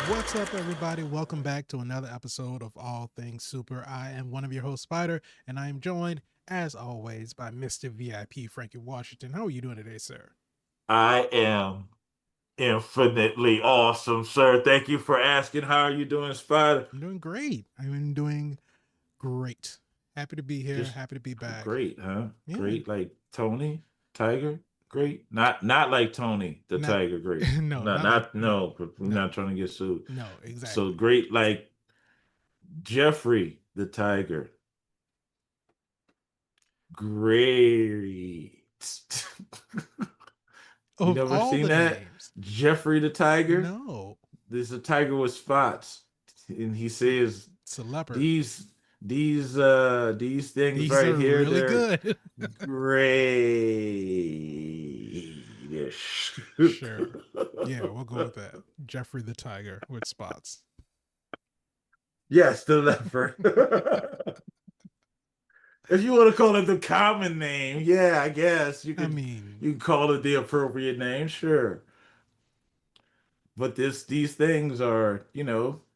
What's up, everybody? Welcome back to another episode of All Things Super. I am one of your hosts, Spider, and I am joined, as always, by Mr. VIP Frankie Washington. How are you doing today, sir? I am infinitely awesome, sir. Thank you for asking. How are you doing, Spider? I'm doing great. I'm doing great. Happy to be here. Just Happy to be back. great, huh? Yeah, Great, like Tony Tiger. Great, not like Tony the not Tiger. Great, no, not not like not no, no. We're no, not trying to get sued. no, So exactly. great, like Jeffrey the Tiger. Great. You Of never all seen the that? names, Jeffrey the Tiger. no, There's a tiger with spots, and he says celebrity. these these things These right are here, really they're good. grayish. Sure. Yeah, we'll go with that. Jeffrey the Tiger with spots. Yes, the leopard. If you want to call it the common name, yeah, I guess I mean, you can call it the appropriate name, sure. But these things are,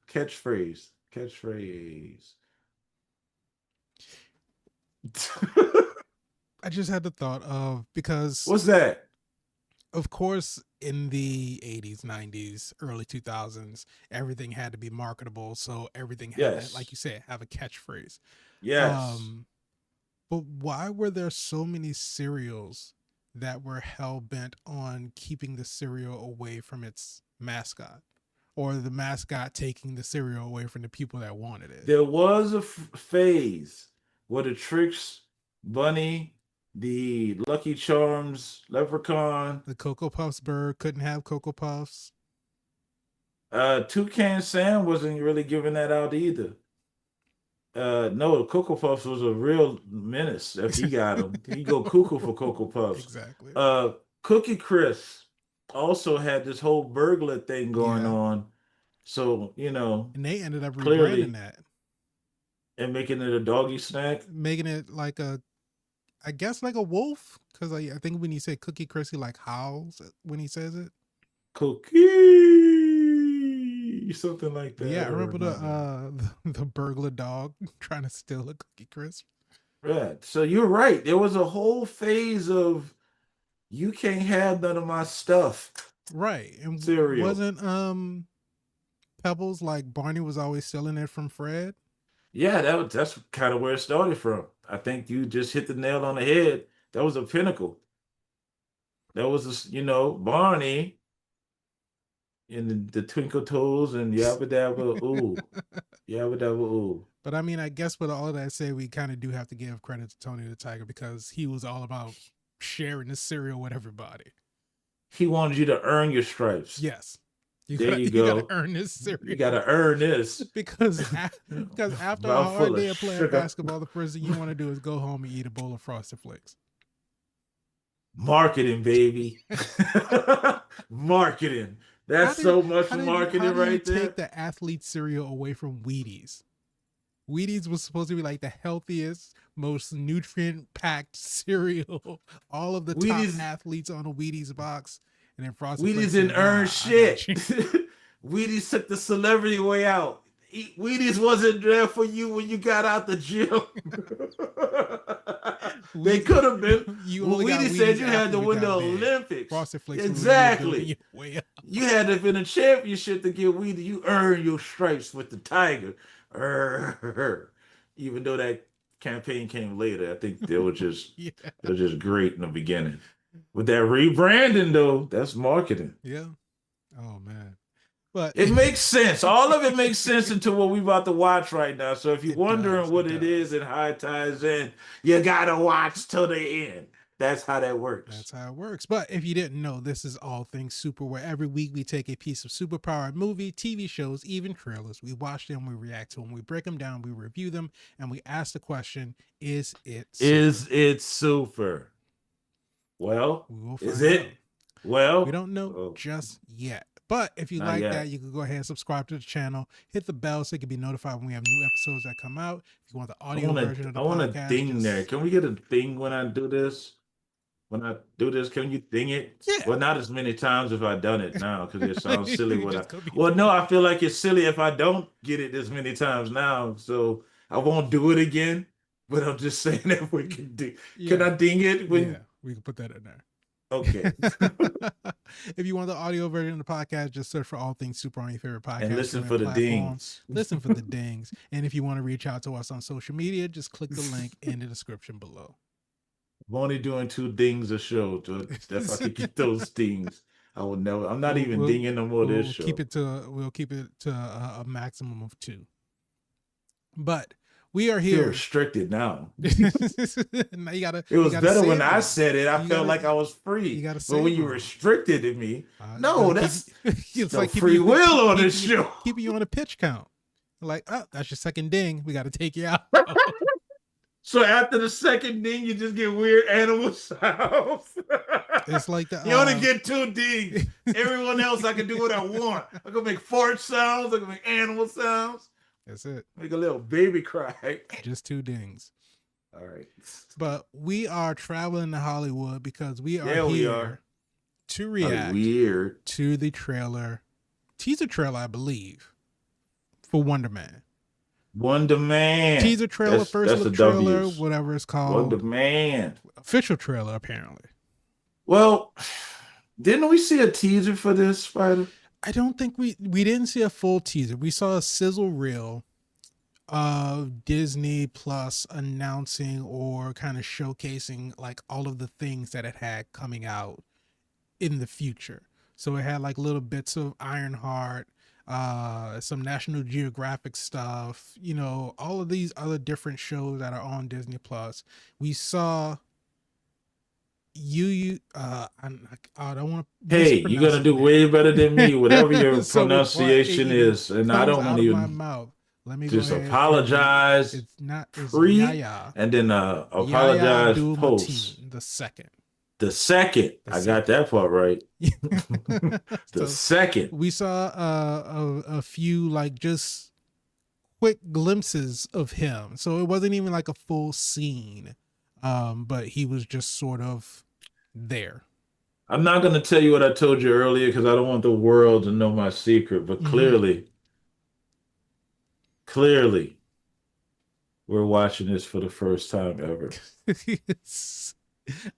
catchphrase. I just had the thought of because, What's that? of course, in the 80s, 90s, early 2000s, everything had to be marketable. So everything had to, like Yes. you said, have a catchphrase. Yes. Um, but why were there so many cereals that were hell bent on keeping the cereal away from its mascot? Or the mascot taking the cereal away from the people that wanted it? There was a phase where the Tricks Bunny, the Lucky Charms Leprechaun, The Cocoa Puffs bird couldn't have Cocoa Puffs. Toucan Sam wasn't really giving that out either. No, Cocoa Puffs was a real menace if he got him. He go cuckoo for Cocoa Puffs. Exactly. Uh, Cookie Crisp also had this whole burglar thing going Yeah. on. So, And they ended up rebranding clearly, that, and making it a doggy snack. making it like I guess like a wolf. Because I think when you say Cookie Crisp, he like howls when he says it. Cookie, something like But that, yeah, I or remember the another. the burglar dog trying to steal a Cookie Crisp. Right. So you're right. There was a whole phase of you can't have none of my stuff Right. And cereal. wasn't Pebbles like Barney was always stealing it from Fred? Yeah, that's kind of where it started from. I think you just hit the nail on the head. That was a pinnacle. That was, Barney and the Twinkle Toes and Yabba Dabba Ooh. Yabba Dabba Ooh. But I mean, I guess with all of that said, we kind of do have to give credit to Tony the Tiger because he was all about sharing the cereal with everybody. He wanted you to earn your stripes. Yes, you There gotta you you gotta go. earn this You got cereal to earn this. because because after a hard Mouthful of day of playing sugar. basketball, the first thing you want to do is go home and eat a bowl of Frosted Flakes. Marketing, baby. Marketing. How That's did so much how marketing do you right take there. the athlete cereal away from Wheaties? Wheaties was supposed to be like the healthiest, most nutrient packed cereal. All of the top Wheaties, athletes on a Wheaties box. And then Frosted Wheaties Flakes didn't said, earn nah, I got shit. you. Wheaties took the celebrity way out. Wheaties wasn't there for you when you got out the gym. They Wheaties, could have been. you Well, only got Wheaties said Wheaties you had after to you win the got big. Olympics. Frosted Flakes was when you were building Exactly. your way up. You had to win a championship to get Wheaties. You earned your stripes with the Tiger. Even though that campaign came later, I think Yeah. they were just great in the beginning. With that rebranding though, that's marketing. Yeah. Oh man. But It makes sense. All of it makes sense into what we about to watch right now. So if you're it wondering does. It what it is does. and how it ties in, you gotta watch till the end. That's how that works. That's how it works. But if you didn't know, this is All Things Super, where every week we take a piece of superpowered movie, TV shows, even trailers. We watch them, we react to them, we break them down, we review them, and we ask the question, is it super? Is it super? Well, We will is find out. it? We Well, don't know oh, just yet. But if you not like that, yet. you can go ahead and subscribe to the channel, hit the bell so you can be notified when we have new episodes that come out. If you want the I audio want a version of I the want a podcast, ding there. just Can we get a ding when I do this? when I do this, can you ding it? Yeah. Well, not as many times if I've done it now because it sounds silly when I. Just go be Well, no, I feel like it's silly if I don't get it as many times now. So I won't do it again. But I'm just saying that we can do. Can yeah. I ding it Yeah, when? we can put that in there. Okay. If you want the audio version of the podcast, just search for All Things Super on your favorite podcast And listen streaming for the platform. dings. Listen for the dings. And if you want to reach out to us on social media, just click the link in the description below. I'm only doing 2 dings a show. If I could get those dings, I would never. I'm not even dinging no more this show. We'll keep it to a maximum of 2. But we are I feel here. restricted now. Now you gotta. It was better when I it. said it. I You felt gotta- like I was free. you gotta But say when it you wrong. restricted me, You no, gotta that's it's no like free will on this show. Keeping you on a pitch count. Like, oh, that's your second ding. We got to take you out. So after the second ding, you just get weird animal sounds. It's like the You only get 2 dings. Everyone else, I can do what I want. I can make fart sounds. I can make animal sounds. That's it. Make a little baby cry. Just 2 dings. All right. But we are traveling to Hollywood because we are Yeah, we here are. to Probably react weird. to the teaser trailer, I believe, for Wonder Man. Wonder Man. Teaser trailer, That's first the look trailer, W's. whatever it's called. Wonder Man. Official trailer, apparently. Well, didn't we see a teaser for this, Spider? I don't think we didn't see a full teaser. We saw a sizzle reel of Disney Plus announcing or kind of showcasing like all of the things that it had coming out in the future. So it had like little bits of Ironheart, some National Geographic stuff, you know, all of these other different shows that are on Disney Plus. We saw I don't want to. Hey, you're gonna do way better than me, whatever your So pronunciation before it is, and I comes don't out want of to my even mouth. Let me just go ahead. apologize It's pre Yaya. and then Yaya apologize Abdul post. Mateen, the second. The second, I got that part right. So The second. we saw a few like just quick glimpses of him. So it wasn't even like a full scene. But he was just sort of there. I'm not gonna tell you what I told you earlier because I don't want the world to know my secret, but clearly, we're watching this for the first time ever.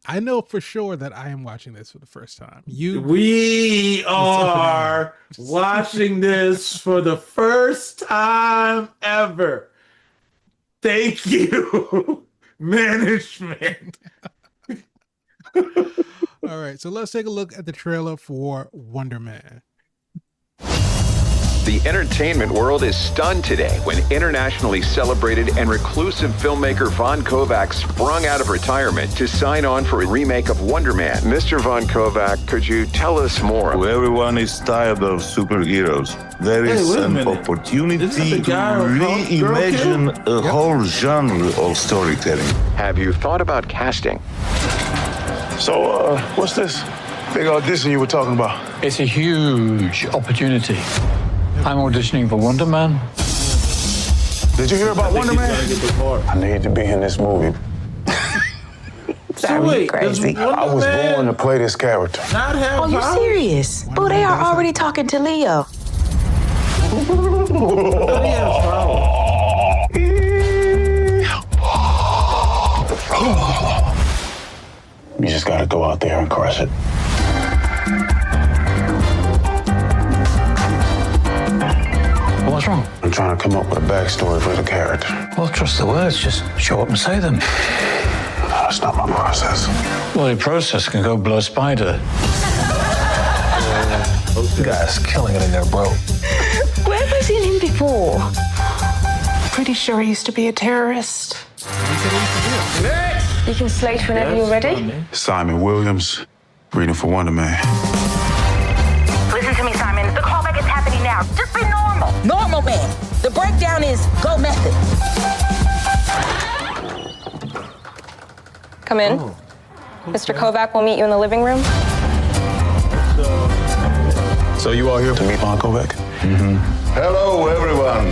I know for sure that I am watching this for the first time. We are watching this for the first time ever. Thank you, management. All right, so let's take a look at the trailer for Wonder Man. The entertainment world is stunned today when internationally celebrated and reclusive filmmaker Von Kovac sprung out of retirement to sign on for a remake of Wonder Man. Mr. Von Kovac, could you tell us more? Everyone is tired of superheroes. There is wait a an minute. opportunity Isn't the to guy from Girl reimagine a whole genre of storytelling. Have you thought about casting? So, what's this big audition you were talking about? It's a huge opportunity. I'm auditioning for Wonder Man. Did you hear about Wonder Man? Get the part. I need to be in this movie. So wait, does crazy. Wonder I was Man born to play this character. not have Oh, you powers? serious? Wonder Oh, they Man are does have- already talking to Leo. He has powers. You just gotta go out there and crush it. What's wrong? I'm trying to come up with a backstory for the character. Well, trust the words. Just show up and say them. That's not my process. Well, your process can go blow a spider. You guys killing it in there, bro. Where have I seen him before? Pretty sure he used to be a terrorist. You can slate whenever you're That's ready. funny. Simon Williams, reading for Wonder Man. Listen to me, Simon. The callback is happening now. Just be normal. Normal man. The breakdown is go method. Come in. Mr. Kovac will meet you in the living room. So you all here to meet Von Kovac? Hello, everyone.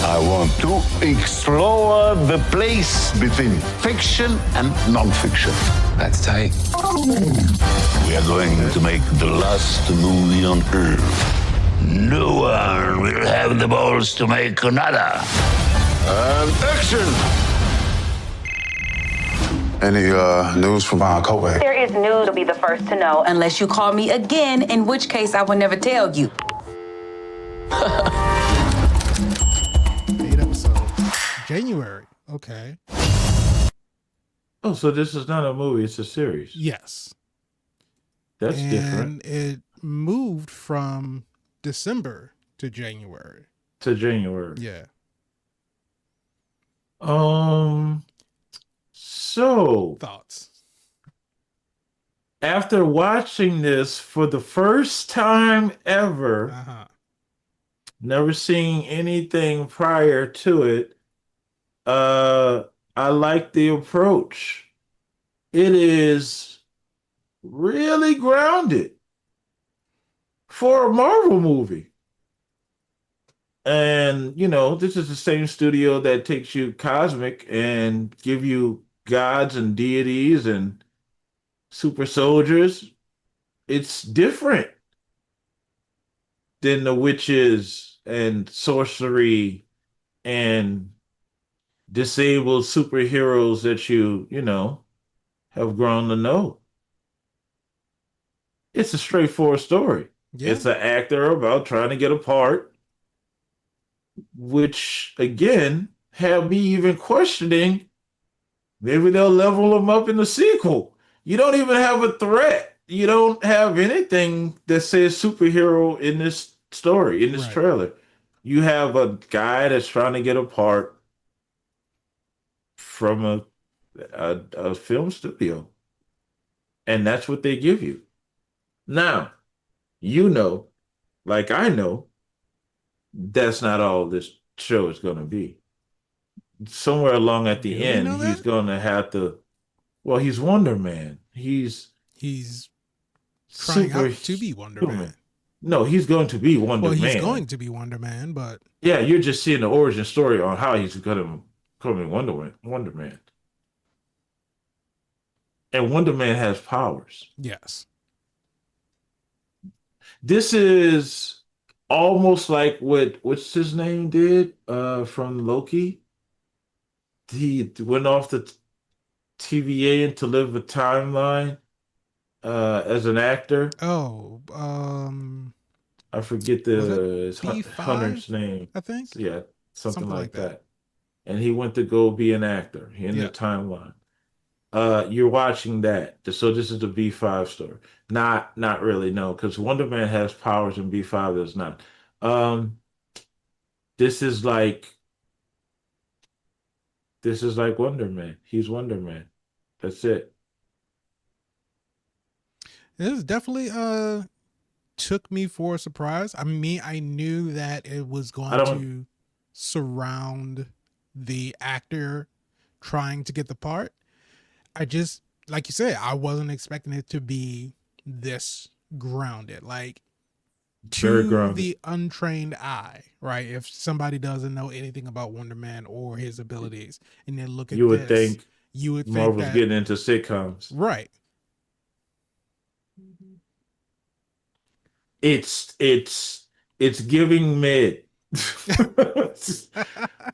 I want to explore the place between fiction and non-fiction. That's tight. We are going to make the last movie on Earth. No one will have the balls to make another. And action! Any news from Von Kovac? There is news to be the first to know. Unless you call me again, in which case I will never tell you. 8 episodes. January. Okay. Oh, so this is not a movie, it's a series. Yes. That's different. And it moved from December to January. To January. Yeah. So Thoughts? after watching this for the first time ever, never seeing anything prior to it, I like the approach. It is really grounded for a Marvel movie. And, you know, this is the same studio that takes you cosmic and give you gods and deities and super soldiers. It's different than the witches and sorcery and disabled superheroes that you know, have grown to know. It's a straightforward story. Yeah. It's an actor about trying to get a part, which again had me even questioning maybe they'll level him up in the sequel. You don't even have a threat. You don't have anything that says superhero in this story, in this trailer. You have a guy that's trying to get a part from a film studio. And that's what they give you. Now, you know, like I know, that's not all this show is going to be. Somewhere along at the end, he's going to have to. Well, he's Wonder Man. He's trying out to be Wonder Man. No, he's going to be Wonder Man. Well, he's going to be Wonder Man, but yeah, you're just seeing the origin story on how he's going to become Wonder Man. And Wonder Man has powers. Yes. This is almost like what's his name did from Loki. He went off the TVA to live a timeline as an actor. Oh, I forget his hunter's name. I think. Yeah, something like that. And he went to go be an actor in the timeline. You're watching that. So this is the B5 story. Not really, no, because Wonder Man has powers and B5 does not. This is like Wonder Man. He's Wonder Man. That's it. This definitely took me for a surprise. I mean, I knew that it was going to surround the actor trying to get the part. I just, like you said, I wasn't expecting it to be this grounded. Like, to the untrained eye, right? If somebody doesn't know anything about Wonder Man or his abilities, and then look at you would this, think you would think Marvel's that, getting into sitcoms, right? It's giving mid.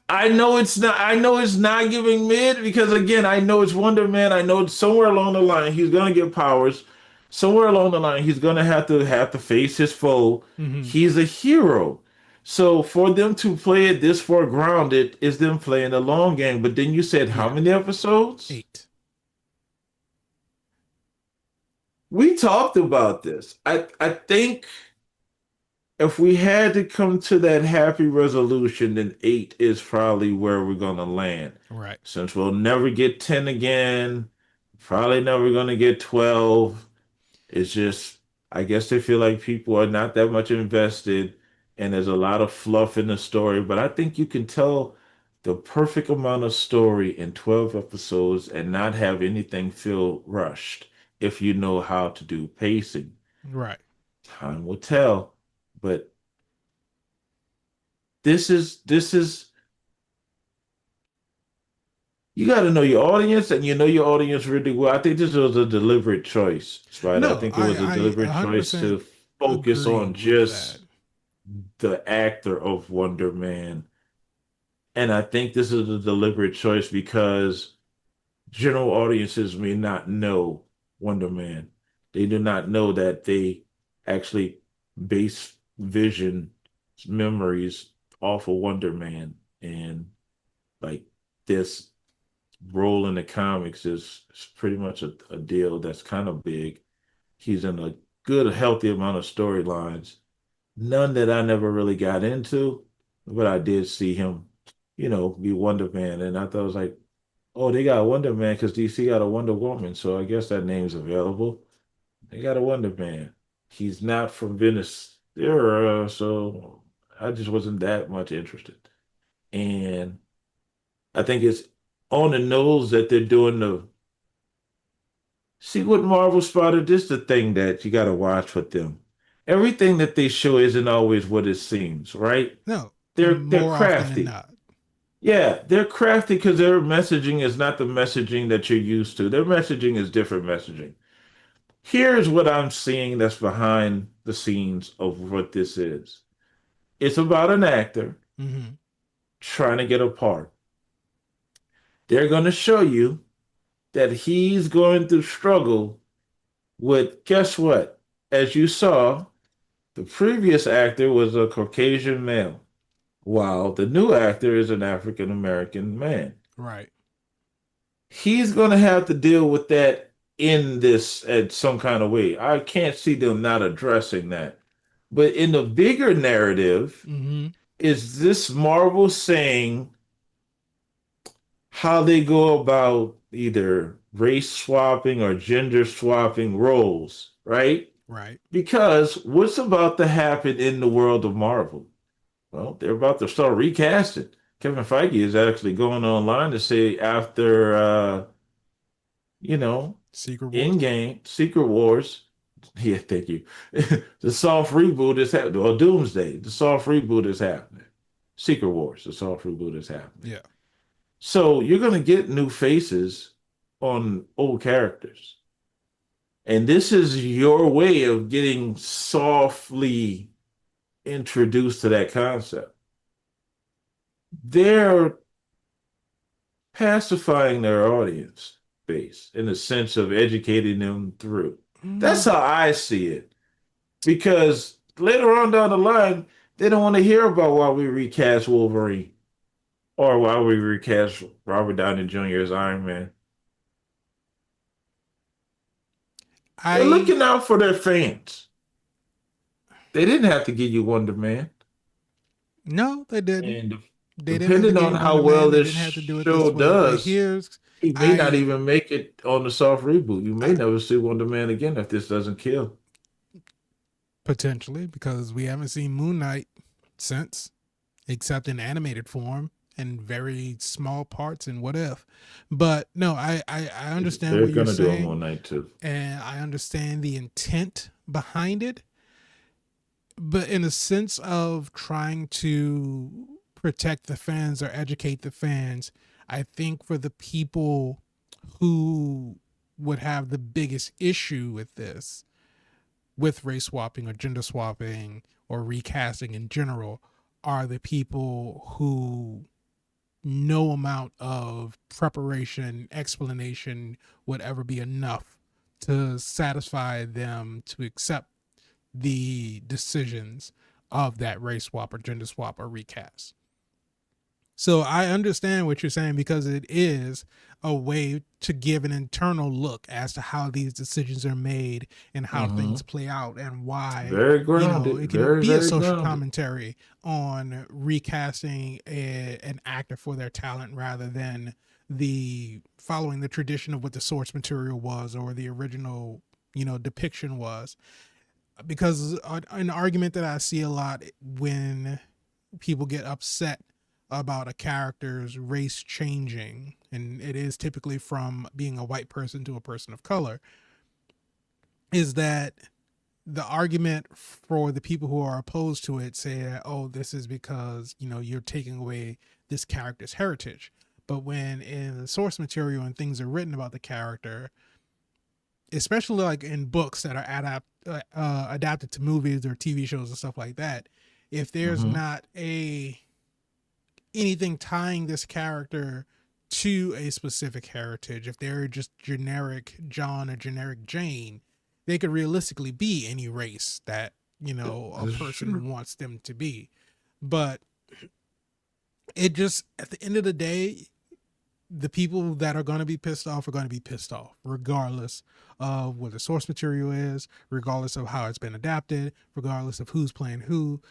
I know it's not giving mid because again, I know it's Wonder Man. I know somewhere along the line he's gonna get powers. Somewhere along the line he's gonna have to face his foe. He's a hero. So for them to play it this far grounded is them playing the long game. But then you said how many episodes? 8. We talked about this. I think if we had to come to that happy resolution, then 8 is probably where we're gonna land. Right. Since we'll never get 10 again, probably never gonna get 12. It's just, I guess they feel like people are not that much invested, and there's a lot of fluff in the story. But I think you can tell the perfect amount of story in 12 episodes and not have anything feel rushed if you know how to do pacing. Right. Time will tell. But this is You got to know your audience, and you know your audience really well. I think this was a deliberate choice, Spider. I No, think it was a I deliberate choice 100% to focus agree on with that. just the actor of Wonder Man. And I think this is a deliberate choice because general audiences may not know Wonder Man. They do not know that they actually base Vision memories off of Wonder Man. And like this role in the comics is pretty much a deal that's kind of big. He's in a good, healthy amount of storylines. None that I never really got into, but I did see him, be Wonder Man. And I thought it was like, oh, they got Wonder Man because DC got a Wonder Woman. So I guess that name's available. They got a Wonder Man. He's not from Venice era, so I just wasn't that much interested. And I think it's on the nose that they're doing the see what Marvel spotted. This is the thing that you got to watch with them. Everything that they show isn't always what it seems, right? No, They're more often than crafty. not. Yeah, they're crafty because their messaging is not the messaging that you're used to. Their messaging is different messaging. Here's what I'm seeing that's behind the scenes of what this is. It's about an actor Mm-hmm. trying to get a part. They're going to show you that he's going to struggle with, guess what? As you saw, the previous actor was a Caucasian male, while the new actor is an African American man. Right. He's going to have to deal with that in this at some kind of way. I can't see them not addressing that. But in the bigger narrative, Mm-hmm. is this Marvel saying how they go about either race swapping or gender swapping roles, right? Right. Because what's about to happen in the world of Marvel? Well, they're about to start recasting. Kevin Feige is actually going online to say after you know, Secret Wars. Endgame, Secret Wars. Yeah, thank you. The soft reboot is happening, or Doomsday. The soft reboot is happening. Secret Wars, the soft reboot is happening. Yeah. So you're gonna get new faces on old characters. And this is your way of getting softly introduced to that concept. They're pacifying their audience base in the sense of educating them through. That's how I see it. Because later on down the line, they don't want to hear about why we recast Wolverine or why we recast Robert Downey Jr. as Iron Man. They're I looking out for their fans. They didn't have to give you Wonder Man. No, they didn't. And They didn't have to depending give on you how Wonder Man. well They this didn't have to do it show this way. But does, here's he may not I even make it on the soft reboot. You may I never see Wonder Man again if this doesn't kill. potentially, because we haven't seen Moon Knight since, except in animated form and very small parts in What If. But no, I understand They're what you're gonna do a saying, Moon Knight too. and I understand the intent behind it. But in the sense of trying to protect the fans or educate the fans, I think for the people who would have the biggest issue with this, with race swapping or gender swapping or recasting in general, are the people who no amount of preparation, explanation would ever be enough to satisfy them to accept the decisions of that race swap or gender swap or recast. So I understand what you're saying, because it is a way to give an internal look as to how these decisions are made and how Mm-hmm. things play out, and why, Very it grounded, can very, be a very social grounded. commentary on recasting an actor for their talent rather than the following the tradition of what the source material was or the original, depiction was. Because an argument that I see a lot when people get upset about a character's race changing, and it is typically from being a white person to a person of color, is that the argument for the people who are opposed to it say, oh, this is because, you're taking away this character's heritage. But when in the source material and things are written about the character, especially like in books that are adapted to movies or TV shows and stuff like that, if there's not anything tying this character to a specific heritage, if they're just generic John or generic Jane, they could realistically be any race that, you know, a person wants them to be. But it just, at the end of the day, the people that are going to be pissed off are going to be pissed off, regardless of what the source material is, regardless of how it's been adapted, regardless of who's playing who.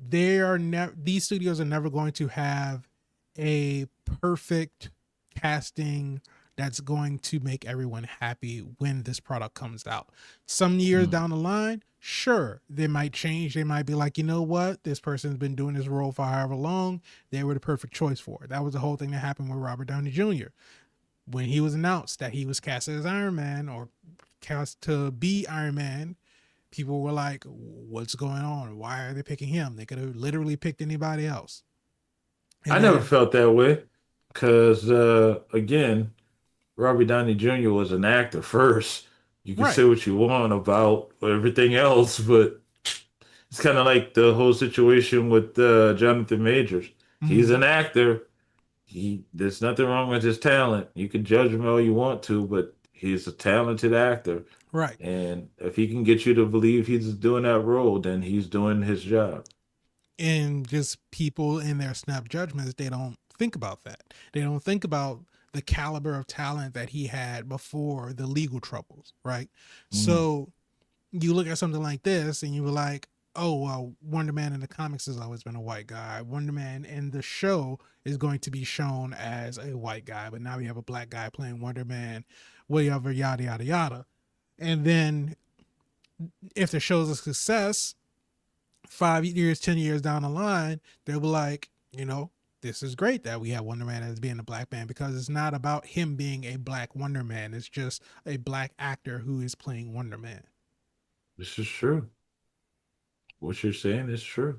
These studios are never going to have a perfect casting that's going to make everyone happy when this product comes out. Some years down the line, sure, they might change. They might be like, you know what? This person's been doing this role for however long. They were the perfect choice for it. That was the whole thing that happened with Robert Downey Jr. When he was announced that he was cast as Iron Man or cast to be Iron Man, people were like, what's going on? Why are they picking him? They could have literally picked anybody else. I never felt that way because, again, Robert Downey Jr. was an actor first. You can say what you want about everything else, but it's kind of like the whole situation with Jonathan Majors. He's an actor. There's nothing wrong with his talent. You can judge him all you want to, but he's a talented actor. Right. And if he can get you to believe he's doing that role, then he's doing his job. And just people in their snap judgments, they don't think about that. They don't think about the caliber of talent that he had before the legal troubles, right? So you look at something like this and you were like, oh, well, Wonder Man in the comics has always been a white guy. Wonder Man in the show is going to be shown as a white guy, but now we have a black guy playing Wonder Man, whatever, yada, yada, yada. And then if the show's a success, 5 years, 10 years down the line, they'll be like, you know, this is great that we have Wonder Man as being a black man, because it's not about him being a black Wonder Man. It's just a black actor who is playing Wonder Man. This is true. What you're saying is true.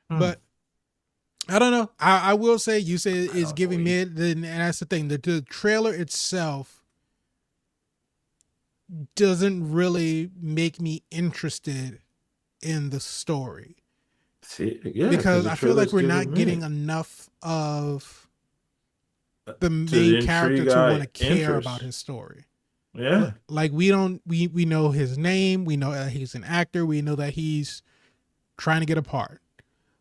But I don't know. I will say, you say it's giving mid, and that's the thing. The trailer itself doesn't really make me interested in the story. See, yeah, because I feel like we're not getting enough of the main character to want to care about his story. Yeah. Like we know his name. We know that he's an actor. We know that he's trying to get a part.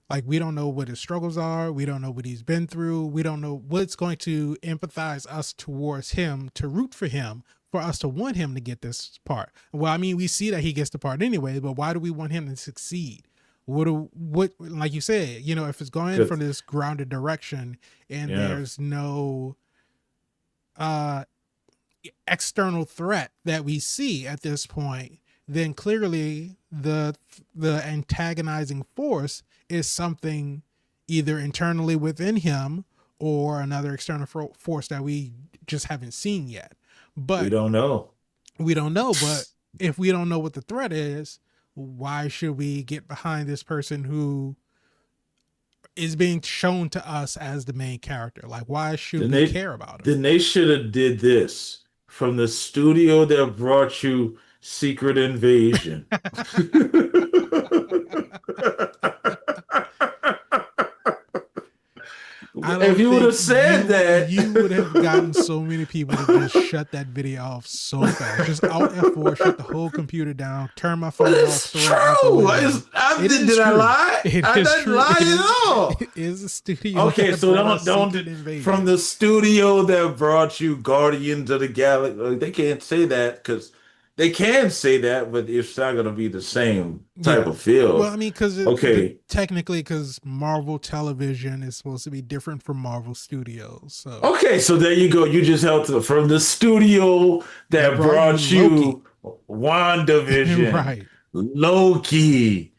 Like, we don't know what his struggles are. We don't know what he's been through. We don't know what's going to empathize us towards him, to root for him, for us to want him to get this part. Well, I mean, we see that he gets the part anyway, but why do we want him to succeed? What like you said, you know, if it's going from this grounded direction and there's no external threat that we see at this point, then clearly the antagonizing force is something either internally within him or another external force that we just haven't seen yet. But we don't know. But if we don't know what the threat is, why should we get behind this person who is being shown to us as the main character? Like, why should we care about him? Then they should have did this from the studio that brought you Secret Invasion. If you would have said that, you would have gotten so many people to just shut that video off so fast. Just Alt F4, shut the whole computer down, turn my phone off. It's true. Did I lie? I didn't lie at all. It is a studio. Okay, so don't from the studio that brought you Guardians of the Galaxy. They can't say that because they can say that, but it's not going to be the same type of feel. Well, I mean, because technically, because Marvel Television is supposed to be different from Marvel Studios. So okay, so there you go. You just helped from the studio that brought you WandaVision, right? Loki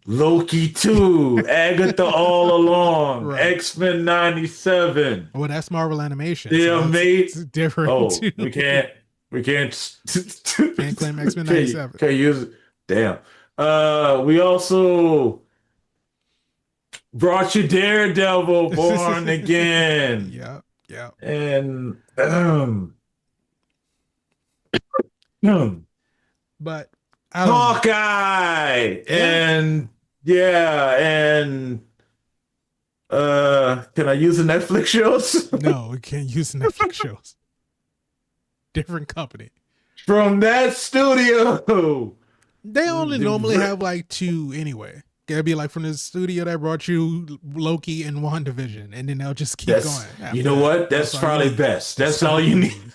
2, Agatha All Along, right. X-Men 97. Well, that's Marvel Animation. It's different. Oh, we can't claim X-Men 97. Can't use it. Damn. We also Brought you Daredevil, Born Again. Yeah, yeah. And But I don't know. Hawkeye. Yeah. And yeah, and can I use the Netflix shows? No, we can't use Netflix shows. Different company. From that studio. They only normally have like 2 anyway. It'll be like from the studio that brought you Loki and WandaVision, and then they'll just keep going. You know what? That's probably best. That's all you need.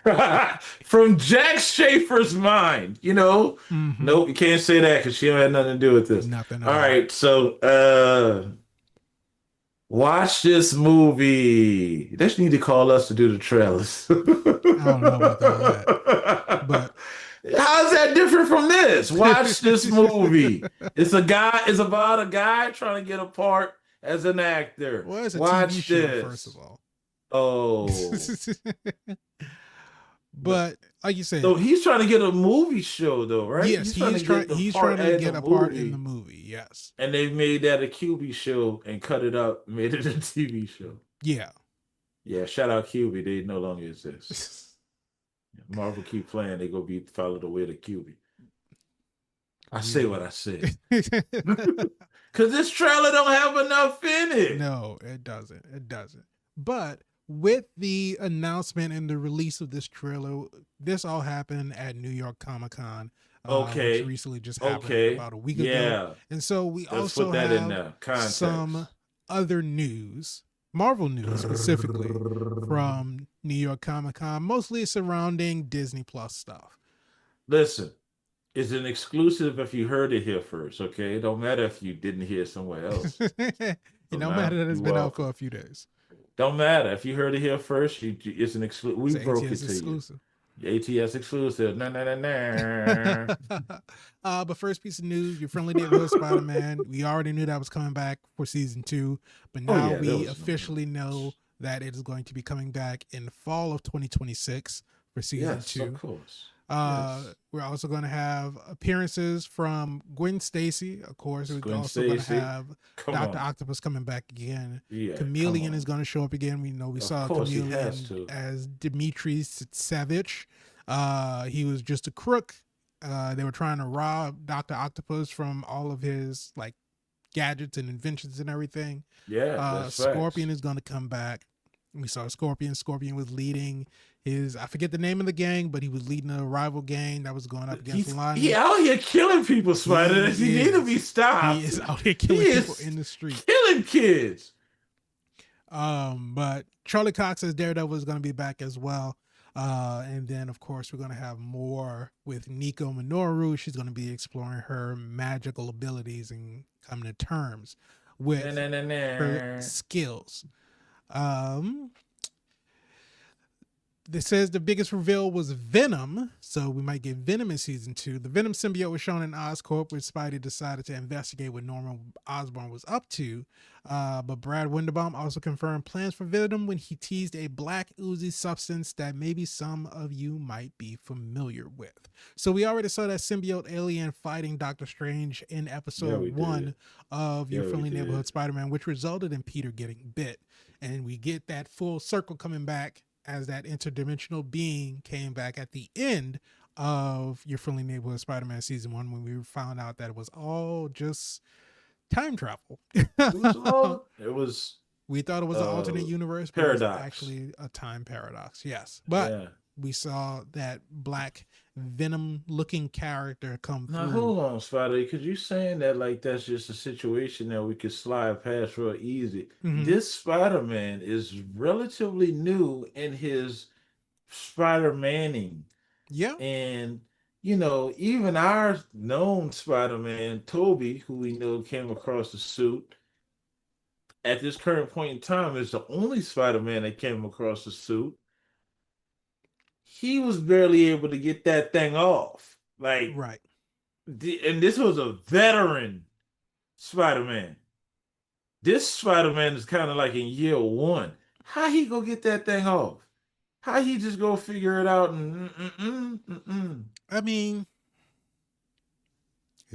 From Jack Schaefer's mind, you know? Mm-hmm. Nope, you can't say that because she don't have nothing to do with this. Nothing. All right, so watch this movie. They just need to call us to do the trailers. I don't know about all that. But how's that different from this? Watch this movie. It's about a guy trying to get a part as an actor. Well, it's a Watch TV show, this. first of all. Oh. But like you said, so he's trying to get a movie show, though, right? Yes, he's trying to get a part in the movie. Yes, and they made that a QB show and cut it up, made it a TV show. Yeah, yeah. Shout out QB, they no longer exist. Marvel keep playing, they go be follow the way of QB. I say what I say. Because this trailer don't have enough in it. No, it doesn't. It doesn't. But with the announcement and the release of this trailer, this all happened at New York Comic Con. Which recently just happened about a week ago. And so we also have some other news, Marvel news specifically, from New York Comic Con, mostly surrounding Disney Plus stuff. Listen, it's an exclusive if you heard it here first, okay? It don't matter if you didn't hear it somewhere else. It don't matter that it's been out for a few days. Don't matter. If you heard it here first, it's an exclusive. We broke it to exclusive. You. ATS exclusive. Nah. But first piece of news, your friendly neighborhood Spider-Man. We already knew that was coming back for season 2, but now we officially know that it is going to be coming back in the fall of 2026 for season 2. Of course. We're also going to have appearances from Gwen Stacy, of course. We're also going to have Dr. Octopus coming back again. Chameleon is going to show up again. We know we saw Chameleon as Dmitry Savage. He was just a crook. They were trying to rob Dr. Octopus from all of his like gadgets and inventions and everything. Scorpion is going to come back. We saw Scorpion. Scorpion was leading I forget the name of the gang, but he was leading a rival gang that was going up against Lion. He out here killing people, Spider. He need to be stopped. He is out here killing people in the street. Killing kids. But Charlie Cox as Daredevil is going to be back as well. And then, of course, we're going to have more with Nico Minoru. She's going to be exploring her magical abilities and coming to terms with her skills. This says the biggest reveal was Venom, so we might get Venom in season 2. The Venom symbiote was shown in Oscorp, where Spidey decided to investigate what Norman Osborn was up to. But Brad Winderbaum also confirmed plans for Venom when he teased a black oozy substance that maybe some of you might be familiar with. So we already saw that symbiote alien fighting Doctor Strange in episode 1 of Your Friendly Neighborhood Spider-Man, which resulted in Peter getting bit. And we get that full circle coming back as that interdimensional being came back at the end of Your Friendly Neighborhood Spider-Man season 1, when we found out that it was all just time travel. We thought it was an alternate universe, but paradox. It was actually a time paradox. Yes, but we saw that black Venom-looking character come through. Now hold on, Spider, because you saying that like that's just a situation that we could slide past real easy. This Spider-Man is relatively new in his Spider-Manning. Yeah. And you know, even our known Spider-Man, Toby, who we know came across the suit, at this current point in time is the only Spider-Man that came across the suit. He was barely able to get that thing off. Like, right. And this was a veteran Spider-Man. This Spider-Man is kind of like in year 1. How he go get that thing off? How he just go figure it out? And I mean,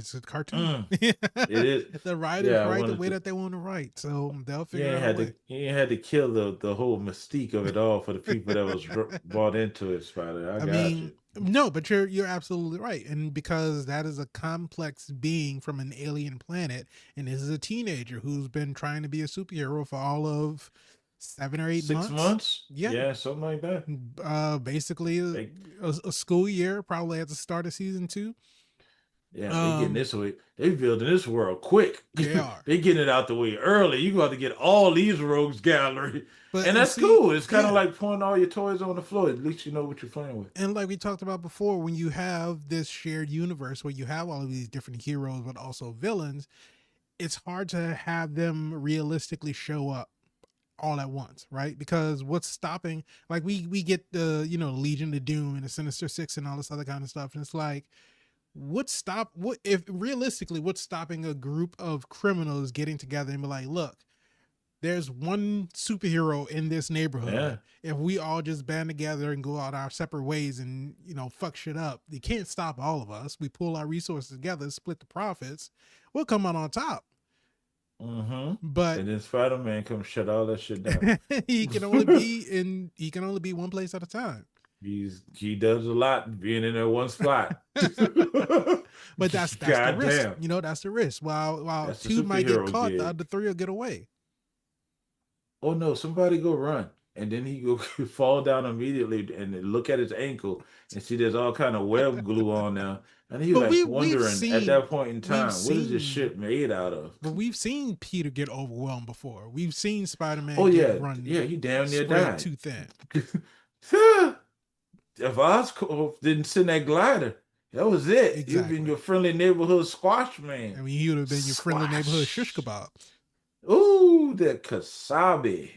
It's a cartoon. It is. The writers Yeah, I write the wanted way to. that they want to write, so they'll You figure ain't out a had way. to. You ain't had to kill the whole mystique of it all for the people that was bought into it, Spider. I I got mean, you. no, but you're absolutely right, and because that is a complex being from an alien planet, and this is a teenager who's been trying to be a superhero for all of 7 or 8 months. 6 months? Yeah, Yeah, something like that. basically They, a school year, probably at the start of season 2. yeah, they getting this way. They building this world quick. They are, They getting it out the way early. You got to get all these rogues gallery, but and and that's see, cool. It's kind of yeah, like pouring all your toys on the floor. At least you know what you're playing with. and like we talked about before, when you have this shared universe where you have all of these different heroes but also villains, it's hard to have them realistically show up all at once, right? Because what's stopping, like we get the Legion of Doom and the Sinister Six and all this other kind of stuff, and it's like, what if realistically what's stopping a group of criminals getting together and be like, look, there's one superhero in this Yeah. neighborhood. If we all just band together and go out our separate ways and fuck shit up, they can't stop all of us. We pull our resources together, split the profits, we'll come out on top. Mm-hmm. But And then Spider-Man comes shut all that shit down. he can only be one place at a time. He does a lot being in there one spot. But that's the risk. Goddamn. That's the risk. While That's the two might get superhero caught, the gig. other three will get away. Oh no, somebody go run. And then he go fall down immediately and look at his ankle and see there's all kind of web glue on there. And he But like we've wondering seen at that point in we've time, what is this seen shit made out of? but we've seen Peter get overwhelmed before. We've seen Spider-Man Oh yeah, get run yeah, he damn near spread died. too thin. If Oscorp didn't send that glider, that was it. You'd Exactly. been your friendly neighborhood squash man. I mean, he would have been your friendly neighborhood shish Squash. kebab. Ooh, that kasabi.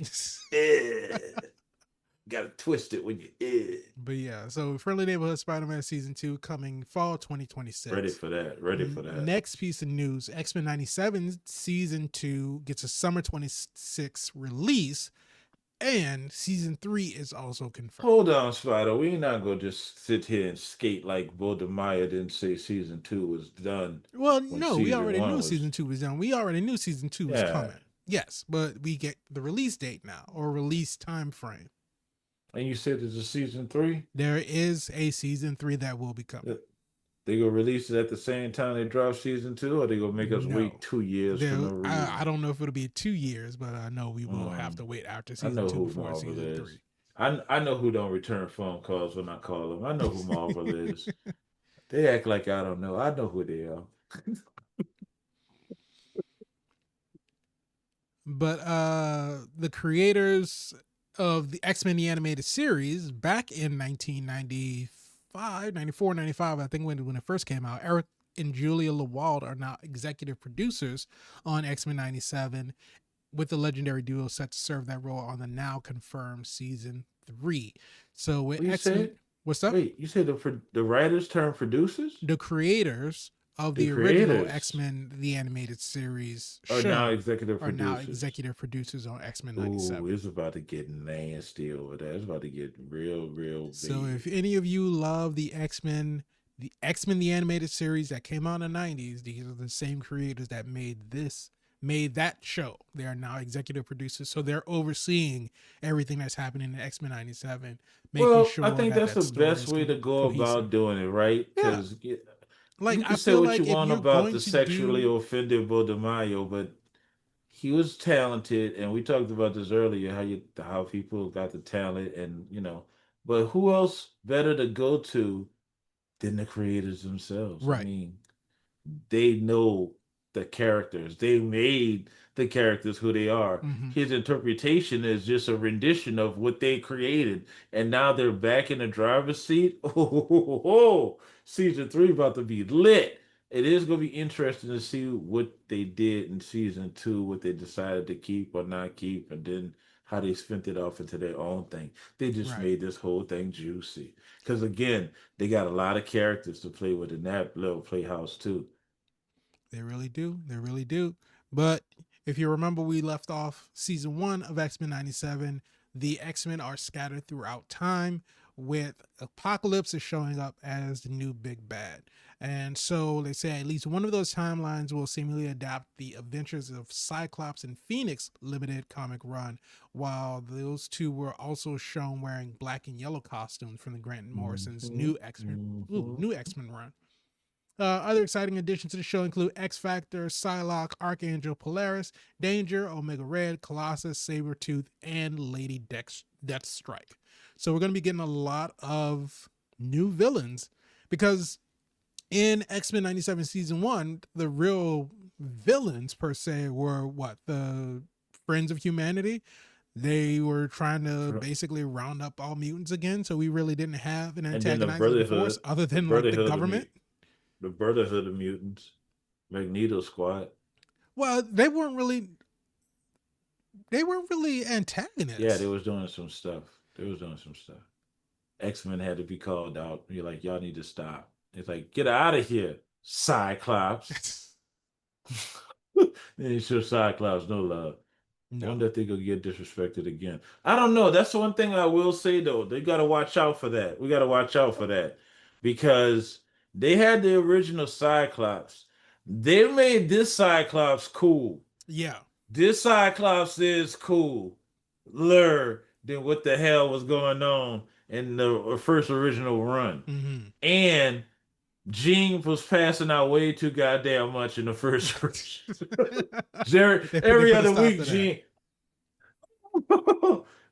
Gotta twist it when you But yeah, so Friendly Neighborhood Spider-Man Season 2 coming fall 2026. Ready for that. Ready for that. Next piece of news, X-Men 97 Season 2 gets a summer 26 release, and Season 3 is also confirmed. Hold on, Spider. We're not gonna just sit here and skate like Bodemaya didn't say season 2 was done. Well, when no, we season already one knew was- Season 2 was done. We already knew Season 2 was Yeah. coming. Yes, but we get the release date now, or release time frame. And you said there's a season 3? There is a Season 3 that will be coming. They gonna release it at the same time they drop season 2, or they gonna make us No. wait 2 years for no reason? I don't know if it'll be 2 years, but I know we will have to wait after I Season know 2 who before Marvel Season is. 3. I know who don't return phone calls when I call them. I know who Marvel is. They act like I don't know. I know who they are. But the creators of the X-Men the Animated Series back in 1995, 94, 95, I think when it first came out, Eric and Julia Lewald are now executive producers on X-Men 97, with the legendary duo set to serve that role on the now confirmed Season 3. So with What you X-Men, said? what's up? Wait, you said the writers turn producers? The creators of the The original creators X-Men the Animated Series Are show now executive are now producers. executive producers on X-Men Ooh, 97. it's about to get nasty over there. It's about to get real big. So if any of you love the X-Men the Animated Series that came out in the 90s, these are the same creators that made that show. They are now executive producers, so they're overseeing everything that's happening in X-Men 97, making well, sure I think that that's that the story best is way to go cohesive. about doing it, right? Yeah. Because Like, you I can say feel what like you if want you're about going the to sexually do- offended Bodemayo, but he was talented, and we talked about this earlier, how people got the talent, and but who else better to go to than the creators themselves? Right. I mean, they know the characters. They made the characters who they are. Mhm. His interpretation is just a rendition of what they created, and now they're back in the driver's seat. Oh, season 3 about to be lit. It is going to be interesting to see what they did in season 2, what they decided to keep or not keep, and then how they spent it off into their own thing. They just Right. made this whole thing juicy. Because again, they got a lot of characters to play with in that little playhouse too. They really do. They really do. But if you remember, we left off Season 1 of X-Men 97. The X-Men are scattered throughout time, with Apocalypse is showing up as the new big bad. And so they say at least one of those timelines will seemingly adapt the adventures of Cyclops and Phoenix limited comic run, while those two were also shown wearing black and yellow costumes from the Grant Morrison's new X-Men run. Other exciting additions to the show include X Factor, Psylocke, Archangel, Polaris, Danger, Omega Red, Colossus, Sabretooth, and Lady Deathstrike. So we're going to be getting a lot of new villains because in X-Men 97 season 1, the real villains per se were what? The Friends of Humanity. They were trying to basically round up all mutants again, so we really didn't have an antagonizing force other than like the government. The Brotherhood of Mutants, Magneto Squad. Well, they weren't really antagonists. Yeah, they was doing some stuff. X-Men had to be called out. You're like, y'all need to stop. It's like, get out of here, Cyclops. They show Cyclops no love. No. I wonder if they gonna get disrespected again. I don't know. That's the one thing I will say though. They gotta watch out for that. We gotta watch out for that. Because they had the original Cyclops. They made this Cyclops cool. Yeah. This Cyclops is cool. Than what the hell was going on in the first original run. Mm-hmm. And Jean was passing out way too goddamn much in the first version. Every other week, Jean.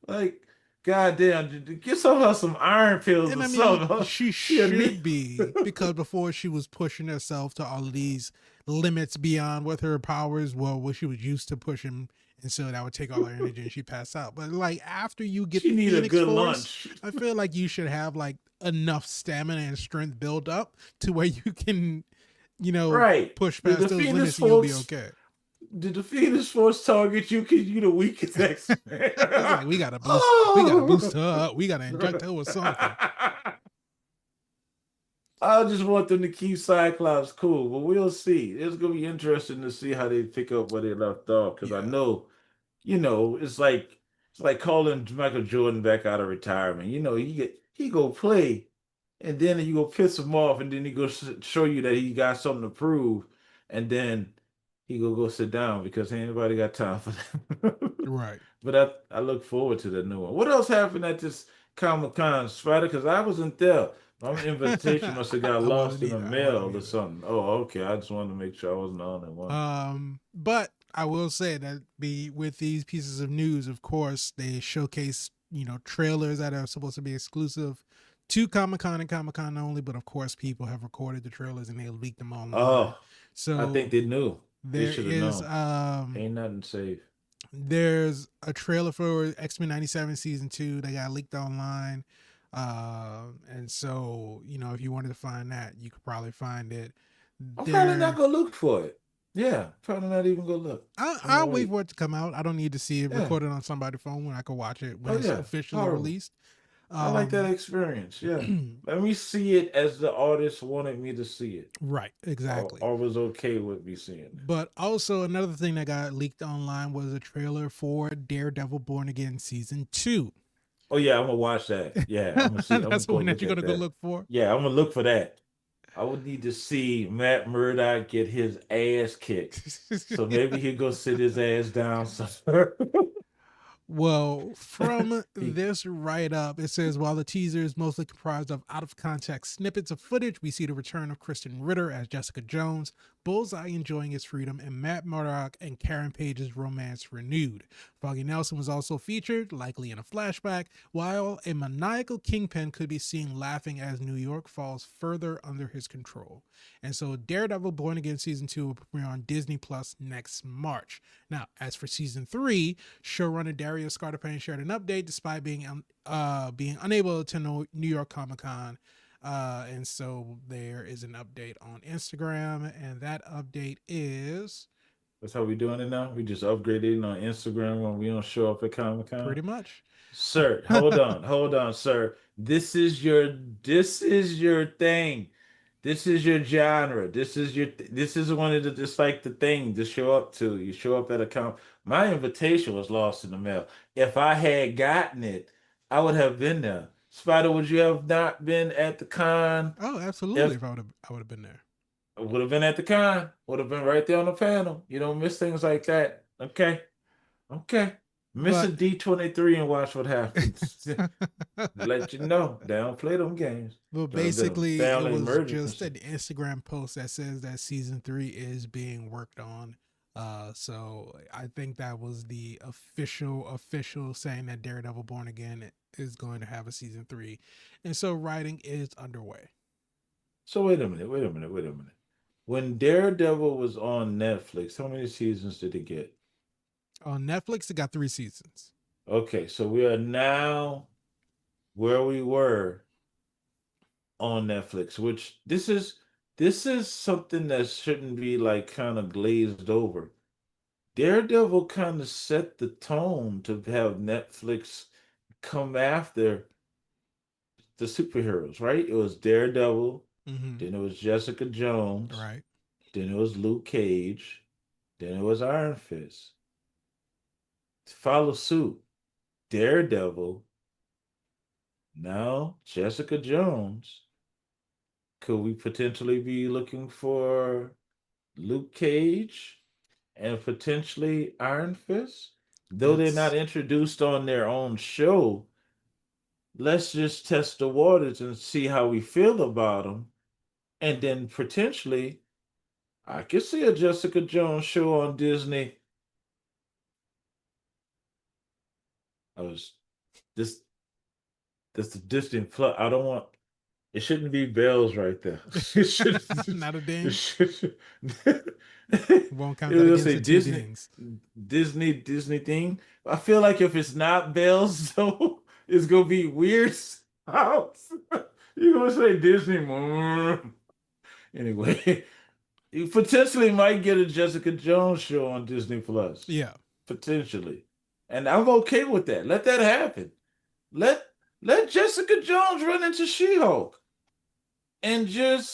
Like, goddamn, get some iron pills or something. She should be, because before she was pushing herself to all of these limits beyond what her powers were, what she was used to pushing, and so that would take all her energy and she passed out. But like after you get the Phoenix Force, lunch. I feel like you should have like enough stamina and strength build up to where you can, push past those limits and you'll be okay. Did the Phoenix Force target you because you the weakest X-Men? Like, we gotta boost her up. We gotta inject her with something. I just want them to keep Cyclops cool, but we'll see. It's gonna be interesting to see how they pick up where they left off. Because I know, it's like calling Michael Jordan back out of retirement. He go play, and then you go piss him off, and then he go show you that he got something to prove, and then he go sit down because ain't anybody got time for that. Right. But I look forward to the new one. What else happened at this Comic-Con, Spider? Because I wasn't there. My invitation must have got lost in the mail or something. Oh, okay. I just wanted to make sure I wasn't on that one. But I will say that with these pieces of news, of course, they showcase, trailers that are supposed to be exclusive to Comic-Con and Comic-Con only. But of course, people have recorded the trailers and they leaked them online. Oh, so I think they knew. There is ain't nothing safe. There's a trailer for X-Men 97 season 2 that got leaked online. And so, if you wanted to find that, you could probably find it. I'm probably not gonna look for it. Yeah, probably not even gonna look. I'll wait for it to come out. I don't need to see it recorded on somebody's phone when I can watch it when it's officially released. I like that experience. Yeah. Let me see it as the artist wanted me to see it. Right, exactly. Or was okay with me seeing it. But also another thing that got leaked online was a trailer for Daredevil Born Again season 2. Oh yeah, I'm gonna watch that. Yeah, I'm gonna see. That's the one that you're gonna go look for. Yeah, I'm gonna look for that. I would need to see Matt Murdock get his ass kicked, so maybe he'll go sit his ass down somewhere. Well, from this write-up, it says, while the teaser is mostly comprised of out-of-context snippets of footage, we see the return of Kristen Ritter as Jessica Jones, Bullseye enjoying his freedom, and Matt Murdock and Karen Page's romance renewed. Foggy Nelson was also featured, likely in a flashback, while a maniacal Kingpin could be seen laughing as New York falls further under his control. And so Daredevil Born Again Season 2 will premiere on Disney Plus next March. Now, as for Season 3, showrunner Darius Scartapane shared an update despite being unable to attend New York Comic-Con. And so there is an update on Instagram, and that update is... That's how we doing it now? We just upgraded on Instagram when we don't show up at Comic-Con? Pretty much. Sir, hold on, sir. This is your thing. This is your genre. This is one of the, just like the thing to show up to. You show up at a my invitation was lost in the mail. If I had gotten it, I would have been there. Spider, would you have not been at the con? Oh, absolutely. If If I would have been there. would have been at the con, would have been right there on the panel. You don't miss things like that. Okay. Okay. Miss a But D23 and watch what happens. Let you know. They don't play them games. But Could have been a basically, it family was just emergency. an Instagram post that says that season 3 is being worked on. So I think that was the official saying that Daredevil Born Again is going to have a season 3, and so writing is underway. So wait a minute. When Daredevil was on Netflix, how many seasons did it get? On Netflix, it got 3 seasons. Okay, so we are now where we were on Netflix, which this is something that shouldn't be like kind of glazed over. Daredevil kind of set the tone to have Netflix come after the superheroes, right? It was Daredevil, then it was Jessica Jones, Right. then it was Luke Cage, then it was Iron Fist. To follow suit, Daredevil, now Jessica Jones. Could we potentially be looking for Luke Cage and potentially Iron Fist? Though they're not It's introduced on their own show, let's just test the waters and see how we feel about them. And then potentially, I could see a Jessica Jones show on Disney. I was this the Disney Plus. I don't want. It shouldn't be bells right there. It should. not a It ding. should. Won't count It that was against say the 2 Disney, dings. Disney thing. I feel like if it's not bells, though, it's gonna be weird sounds. You're gonna say Disney. Anyway, you potentially might get a Jessica Jones show on Disney Plus. Yeah. Potentially. And I'm okay with that. Let that happen. Let let Jessica Jones run into She-Hulk and just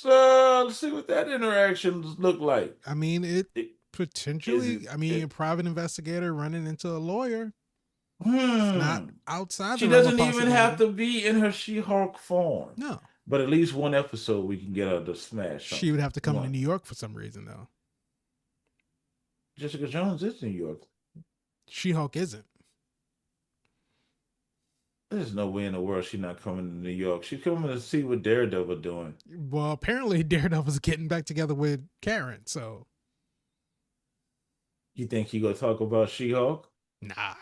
see what that interaction look like. I mean, it Is potentially, a private investigator running into a lawyer. It's not outside She the realm of doesn't even have possibility. to be in her She-Hulk form. No. But at least one episode we can get her to smash She something. would have to come to One. New York for some reason, though. Jessica Jones is New York. She-Hulk isn't. There's no way in the world she's not coming to New York. She's coming to see what Daredevil doing. Well, apparently Daredevil's getting back together with Karen, so. You think he gonna talk about She-Hulk? Nah.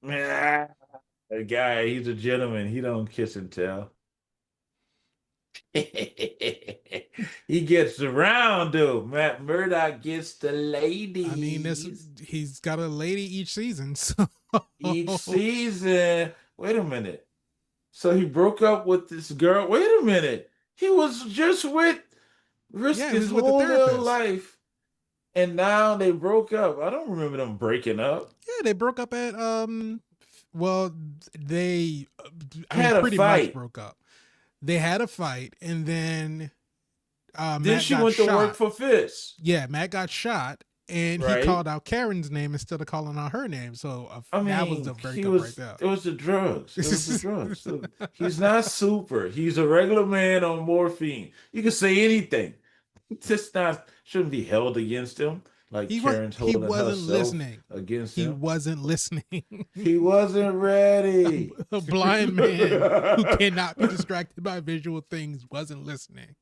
Nah. That guy, he's a gentleman. He don't kiss and tell. He gets around though. Matt Murdock gets the ladies. I mean, he's got a lady each season. So. Each season. Wait a minute. So he broke up with this girl. Wait a minute. He was just with risked his whole little life. And now they broke up. I don't remember them breaking up. Yeah, they broke up at well, they had pretty a fight. much broke up. They had a fight, and then then she went to work for Fist. Yeah, Matt got shot, and he called out Karen's name instead of calling out her name. So that was the breakup right there. It was the drugs. It was the drugs. So he's not super. He's a regular man on morphine. You can say anything. Just not shouldn't be held against him. Like Karen's holding herself listening against him. He wasn't listening. He wasn't ready. A blind man who cannot be distracted by visual things wasn't listening.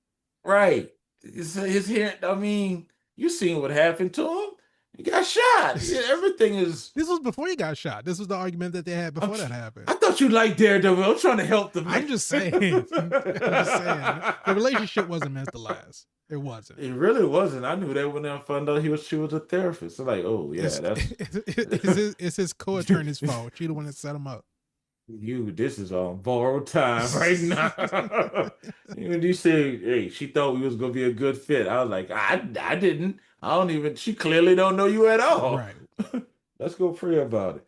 Right. His hearing, I mean, you seen what happened to him. He got shot. Everything is. This was before he got shot. This was the argument that they had before that happened. I thought you liked Daredevil. I'm trying to help the man. I'm just saying. The relationship wasn't meant to last. It wasn't. It really wasn't. I knew that when I found out she was a therapist. I'm like, oh yeah, it's his co-attorney's fault. She the one that set him up. This is on borrowed time right now. When you say, hey, she thought we was gonna be a good fit, I was like, I didn't. I don't even. She clearly don't know you at all. Right. Let's go pray about it.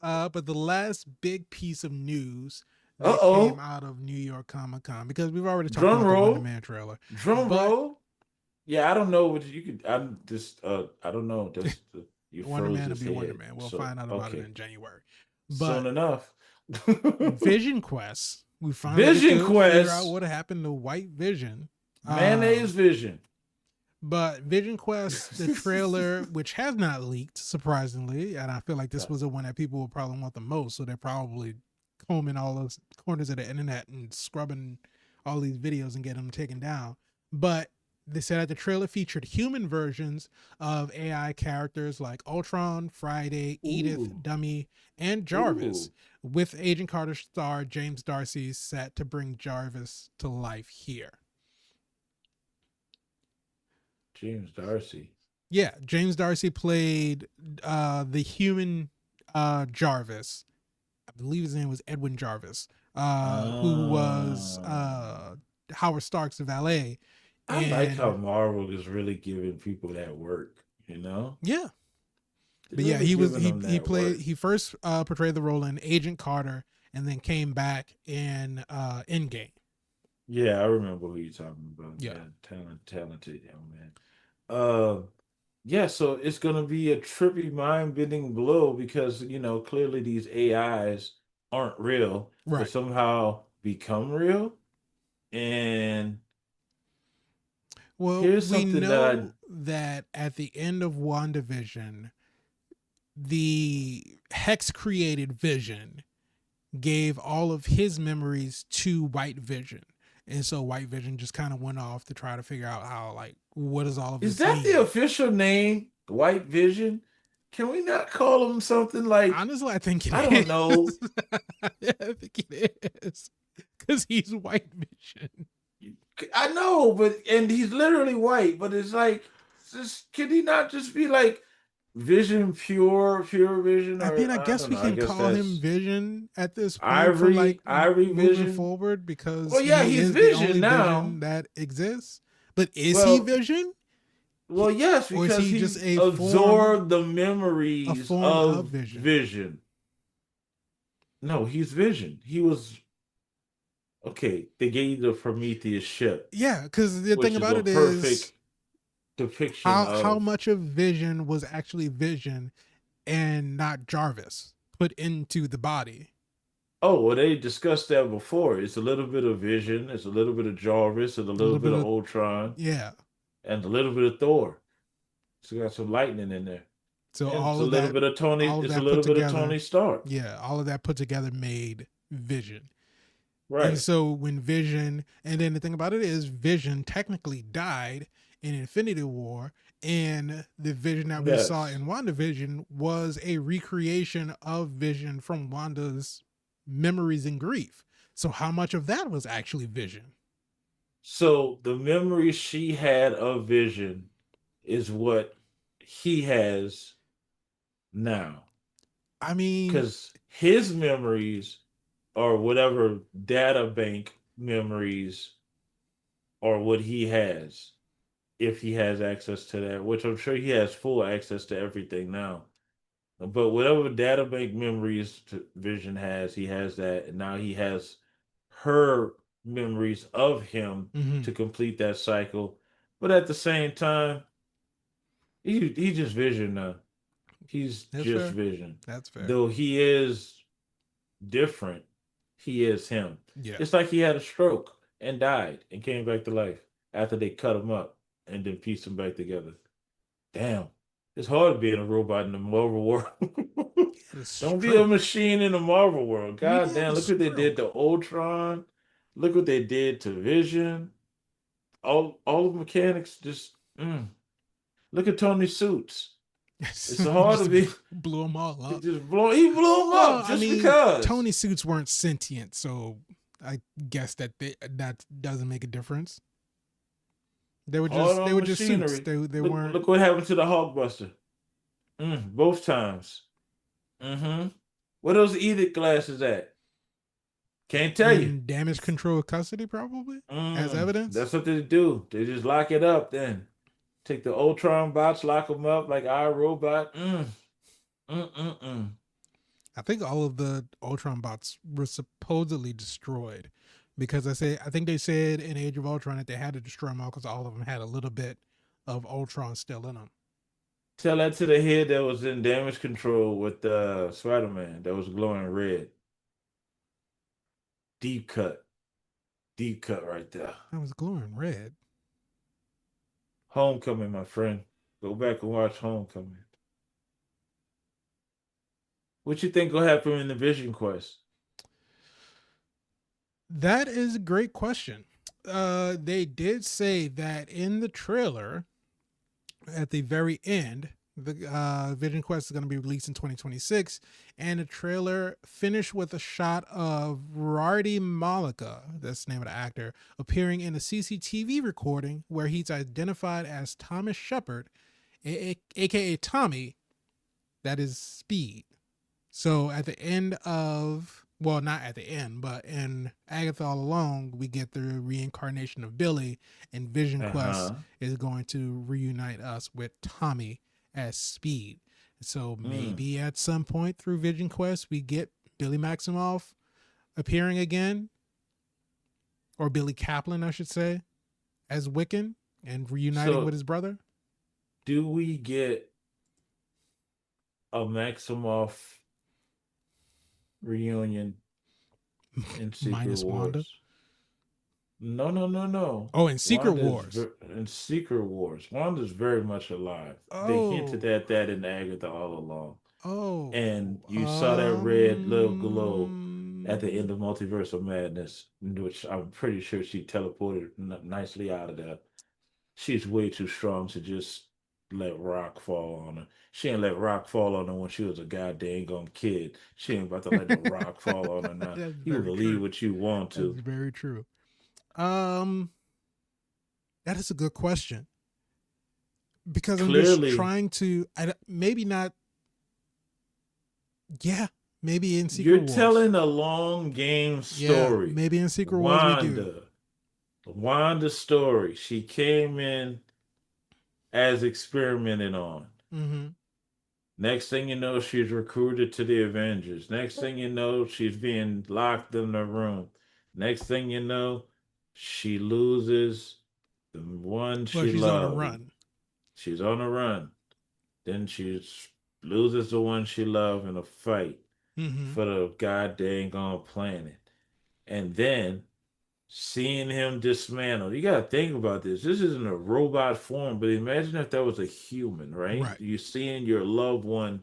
But the last big piece of news that came out of New York Comic-Con, because we've already talked about the Wonder Man trailer. Drum roll. Yeah, I don't know what you could. I'm just. I don't know. You Wonder Man will his be head. Wonder Man. We'll find out about it in January. Soon enough. Vision Quest. We finally get Vision to figure out Quest, what happened to White Vision. mayonnaise Vision. But Vision Quest, the trailer, which has not leaked, surprisingly, and I feel like this was the one that people will probably want the most, so they're probably combing all those corners of the internet and scrubbing all these videos and getting them taken down. But they said that the trailer featured human versions of AI characters like Ultron, Friday, Edith, Dummy, and Jarvis, with Agent Carter star James Darcy set to bring Jarvis to life here. James Darcy. Yeah, James Darcy played the human Jarvis. I believe his name was Edwin Jarvis, who was Howard Stark's valet. I like how Marvel is really giving people that work, you know? Yeah. But They're yeah, really he first portrayed the role in Agent Carter and then came back in Endgame. Yeah, I remember who you're talking about. Yeah. Talented young man. Yeah, so it's gonna be a trippy, mind-bending blow because clearly these AIs aren't real, right, but somehow become real. And well, here's we something know that at the end of WandaVision, the Hex created Vision gave all of his memories to White Vision. And so White Vision just kind of went off to try to figure out how, like, what does all of this mean? Is that the official name, White Vision? Can we not call him something like... Honestly, I think it is. I don't know. Yeah, I think it is. Because he's White Vision. I know, and he's literally white, but it's like, can he not just be like Vision, pure Vision? I mean, I guess we can call him Vision at this point. Ivory moving Vision forward, because he's Vision the only now. Vision that exists. But is he Vision? Well, yes, because he just absorbed the memories of Vision. No, he's Vision. He was... Okay, they gave you the Prometheus ship. Yeah, because the thing about it is perfect depiction how much of Vision was actually Vision and not Jarvis put into the body. Oh, well, they discussed that before. It's a little bit of Vision, it's a little bit of Jarvis, and a little bit of Ultron. Yeah. And a little bit of Thor. So got some lightning in there. So and all it's of a little that, bit of Tony. It's a little bit of Tony Stark. Yeah, all of that put together made Vision. Right. And so when Vision, and then the thing about it is Vision technically died in Infinity War, and the Vision that we saw in WandaVision was a recreation of Vision from Wanda's memories and grief. So how much of that was actually Vision? So the memories she had of Vision is what he has now. I mean, because his memories or whatever data bank memories are what he has, if he has access to that, which I'm sure he has full access to everything now. But whatever data bank memories Vision has, he has that, and now he has her memories of him to complete that cycle. But at the same time, he just Vision now. He's just Vision. That's fair. Though he is different, he is him. Yeah. It's like he had a stroke and died and came back to life after they cut him up and then pieced him back together. Damn. It's hard being a robot in the Marvel world. Don't be a machine in the Marvel world. God damn, look what they did to Ultron. Look what they did to Vision. All the mechanics just... Look at Tony's suits. It's hard to be... Blew them all up. He blew them up just because. Tony's suits weren't sentient, so I guess that doesn't make a difference. They were just suits. They weren't. Look what happened to the Hulkbuster. Both times. Where those Edict glasses at? Can't tell you. Damage control custody, probably, as evidence. That's what they do. They just lock it up then. Take the Ultron bots, lock them up like iRobot. I think all of the Ultron bots were supposedly destroyed, because I think they said in Age of Ultron that they had to destroy them all because all of them had a little bit of Ultron still in them. Tell that to the head that was in damage control with Spider-Man that was glowing red. Deep cut right there. That was glowing red. Homecoming, my friend. Go back and watch Homecoming. What you think will happen in the Vision Quest? That is a great question. They did say that in the trailer at the very end, the Vision Quest is going to be released in 2026, and the trailer finished with a shot of Rardy Malika, that's the name of the actor, appearing in a CCTV recording where he's identified as Thomas Shepard, aka Tommy, that is Speed. So at the end of, well, not at the end, but in Agatha All Alone, we get the reincarnation of Billy, and Vision Quest is going to reunite us with Tommy as Speed. So maybe at some point through Vision Quest, we get Billy Maximoff appearing again, or Billy Kaplan, I should say, as Wiccan and reuniting with his brother. Do we get a Maximoff reunion in Secret Minus Wars? Wanda? No. Oh, in Secret Wars. In Secret Wars, Wanda's very much alive. They hinted at that in Agatha All Along. Oh, and you saw that red little glow at the end of Multiverse of Madness, which I'm pretty sure she teleported nicely out of there. She's way too strong to just let rock fall on her. She ain't let rock fall on her when she was a goddamn kid. She ain't about to let the rock fall on her now. You can believe true. what you want to. That's very true. That is a good question, because Clearly, I'm just trying to maybe not. Yeah, maybe in Secret Wars. You're telling a long game story. Yeah, maybe in Secret Wars we do. Wanda's story. She came in as experimented on. Mm-hmm. Next thing you know, she's recruited to the Avengers. Next thing you know, she's being locked in a room. Next thing you know, she loses the one she she's loved. on a run. She's on a run. Then she loses the one she loved in a fight for the goddamn gone planet. And then seeing him dismantled. You got to think about this. This isn't a robot form, but imagine if that was a human, right? You're seeing your loved one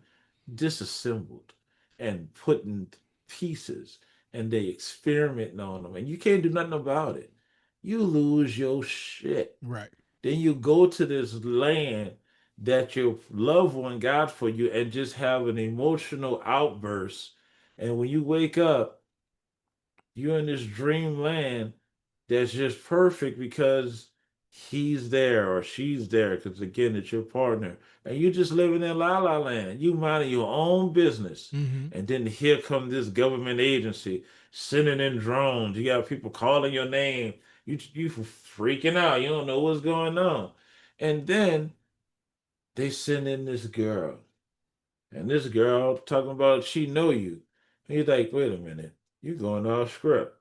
disassembled and put in pieces, and they experimenting on them, and you can't do nothing about it. You lose your shit. Right. Then you go to this land that your loved one got for you and just have an emotional outburst. And when you wake up, you're in this dreamland that's just perfect because he's there or she's there, because again, it's your partner. And you just living in La La Land. You minding your own business. And then here comes this government agency sending in drones. You got people calling your name. You freaking out. You don't know what's going on. And then they send in this girl. And this girl talking about she know you. And you're like, wait a minute. You're going off script.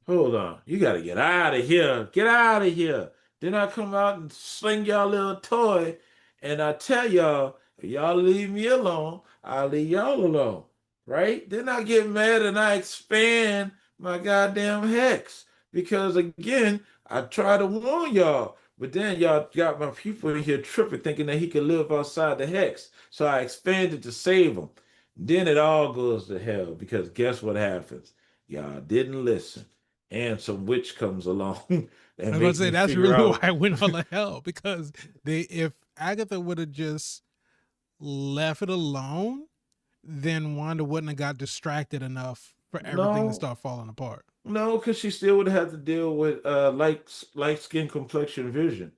Hold on. You got to get out of here. Get out of here. Then I come out and sling y'all little toy. And I tell y'all, if y'all leave me alone, I'll leave y'all alone. Right? Then I get mad and I expand my goddamn hex. Because again, I try to warn y'all. But then y'all got my people in here tripping, thinking that he could live outside the hex. So I expanded to save him. Then it all goes to hell, because guess what happens? Y'all didn't listen. And some witch comes along and I was about to say that's figure really out. why I went all the hell, because if Agatha would have just left it alone, then Wanda wouldn't have got distracted enough for everything to start falling apart. No, because she still would have to deal with light skin complexion Vision.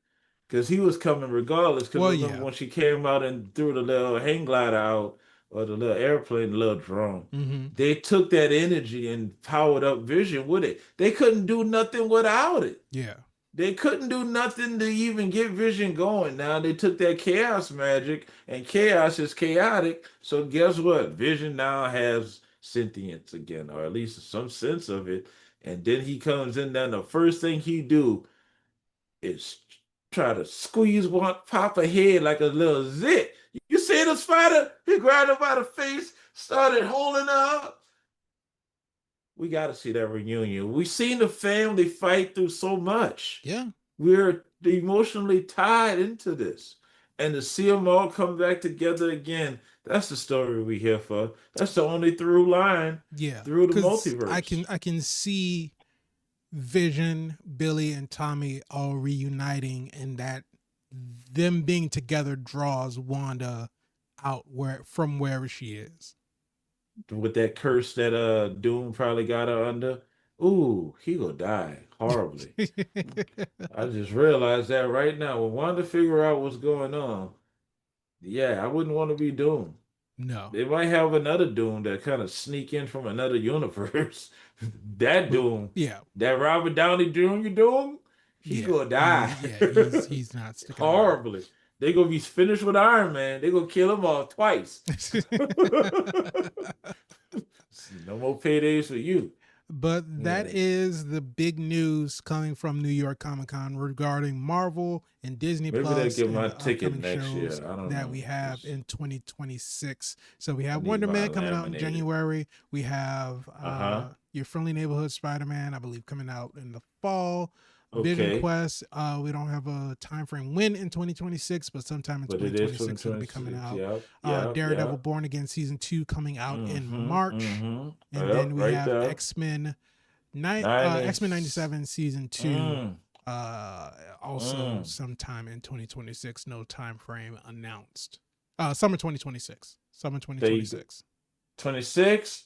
Because he was coming regardless. Because remember when she came out and threw the little hang glider out, or the little airplane, the little drone, they took that energy and powered up Vision with it. They couldn't do nothing without it. Yeah. They couldn't do nothing to even get Vision going. Now they took that chaos magic, and chaos is chaotic. So guess what? Vision now has sentience again, or at least some sense of it. And then he comes in there, and the first thing he do is try to squeeze one Papa head like a little zit. You see the spider? He grabbed her by the face, started holding her up. We got to see that reunion. We've seen the family fight through so much. Yeah. We're emotionally tied into this. And to see them all come back together again, that's the story we here for. That's the only through line Yeah. through the Because multiverse. I can see Vision, Billy, and Tommy all reuniting, and that them being together draws Wanda out from wherever she is. With that curse that Doom probably got her under. Ooh, he gonna die horribly. I just realized that right now. When Wanda figure out what's going on, yeah, I wouldn't want to be Doom. No. They might have another Doom that kind of sneak in from another universe. That But Doom, yeah. that Robert Downey Jr. Doom, he Yeah. gonna die. He's not sticking around. Horribly. They gonna be finished with Iron Man. They gonna kill him off twice. No more paydays for you. But that is the big news coming from New York Comic Con regarding Marvel and Disney Maybe they'll Plus get and my the ticket upcoming next year. shows I don't that know. we have in 2026. So we I have need Wonder mine Man coming out in laminated. January. We have Your Friendly Neighborhood Spider-Man, I believe, coming out in the fall. Vision Okay. Quest, we don't have a time frame when in 2026, but sometime in But it is 2026 it'll be coming out. Yep. Daredevil Born Again season 2 coming out in March. And Yep, then we right have there. X-Men X-Men 97 season 2 also sometime in 2026, no time frame announced. Summer 2026. 26.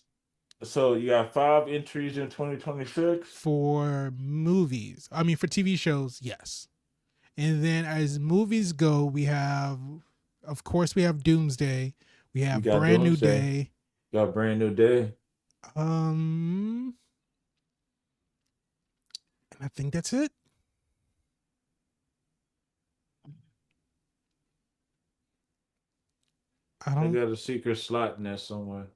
So you got 5 entries in 2026 for movies. I mean, for TV shows, yes. And then as movies go, we have, of course, we have Doomsday. We have Brand New Day. Got Brand New Day. And I think that's it. I got a secret slot in there somewhere.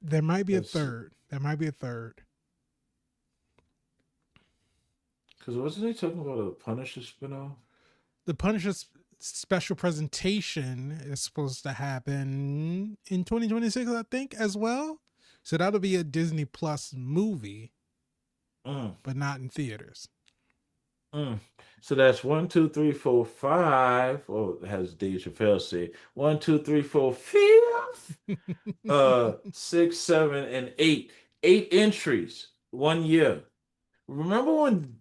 There might be a third. Because wasn't he talking about a Punisher spinoff? The Punisher special presentation is supposed to happen in 2026, I think, as well. So that'll be a Disney Plus movie, but not in theaters. So that's 1, 2, 3, 4, 5. Oh, it has Dave Chappelle say 1, 2, 3, 4, 5. 6, 7, and 8. 8 entries 1 year. Remember when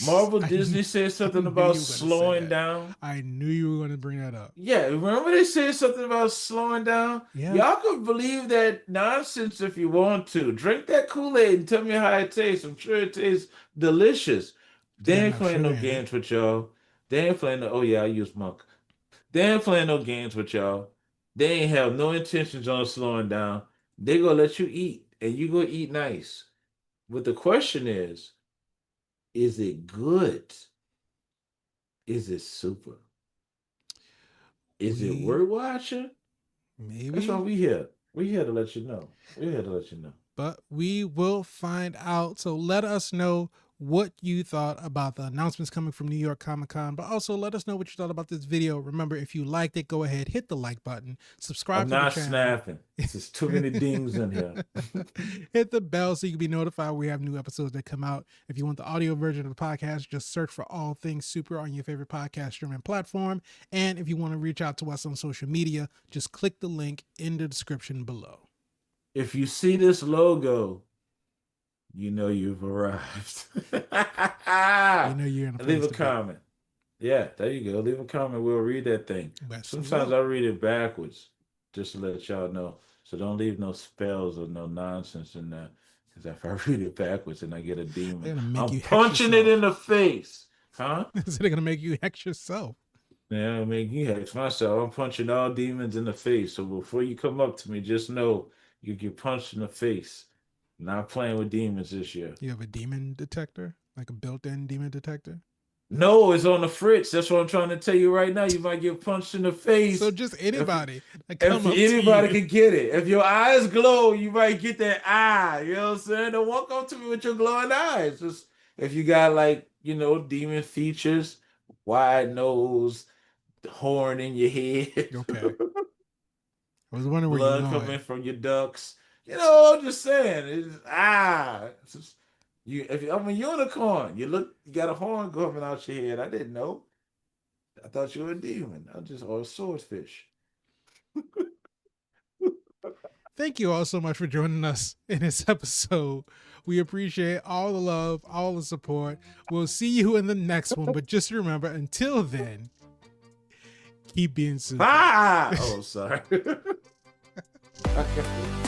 Marvel Disney said something about slowing down? I knew you were going to bring that up. Yeah, remember they said something about slowing down? Yeah. Y'all can believe that nonsense if you want to. Drink that Kool-Aid and tell me how it tastes. I'm sure it tastes delicious. They ain't playing no games with y'all. They ain't playing oh yeah, I use Monk. They ain't playing no games with y'all. They ain't have no intentions on slowing down. They gonna let you eat, and you gonna eat nice. But the question is it good? Is it super? Is it worth watching? Maybe. That's why we here. We here to let you know. We here to let you know. But we will find out. So let us know what you thought about the announcements coming from New York Comic Con, but also let us know what you thought about this video. Remember, if you liked it, go ahead, hit the like button, subscribe to the channel. I'm not snapping. There's too many dings in here. Hit the bell so you can be notified when we have new episodes that come out. If you want the audio version of the podcast, just search for All Things Super on your favorite podcast streaming platform. And if you want to reach out to us on social media, just click the link in the description below. If you see this logo, you know you've arrived. You know you're in a place Leave a to comment. Yeah, there you go. Leave a comment. We'll read that thing. Sometimes I read it backwards just to let y'all know. So don't leave no spells or no nonsense in there. Because if I read it backwards and I get a demon, I'm punching it in the face. Huh? So they're going to make you hex yourself. Yeah, I mean, you hex myself. I'm punching all demons in the face. So before you come up to me, just know you get punched in the face. Not playing with demons this year. You have a demon detector? Like a built-in demon detector? No, it's on the fritz. That's what I'm trying to tell you right now. You might get punched in the face. So just anybody. If anybody can get it. If your eyes glow, you might get that eye. You know what I'm saying? Don't walk up to me with your glowing eyes. Just if you got demon features, wide nose, horn in your head. Okay. I was wondering where blood you're going. coming from your ducts. You know, I'm just saying. It's just, I'm a unicorn. You got a horn coming out your head. I didn't know. I thought you were a demon. Or a swordfish. Thank you all so much for joining us in this episode. We appreciate all the love, all the support. We'll see you in the next one. But just remember, until then, keep being super. Oh, sorry. Okay.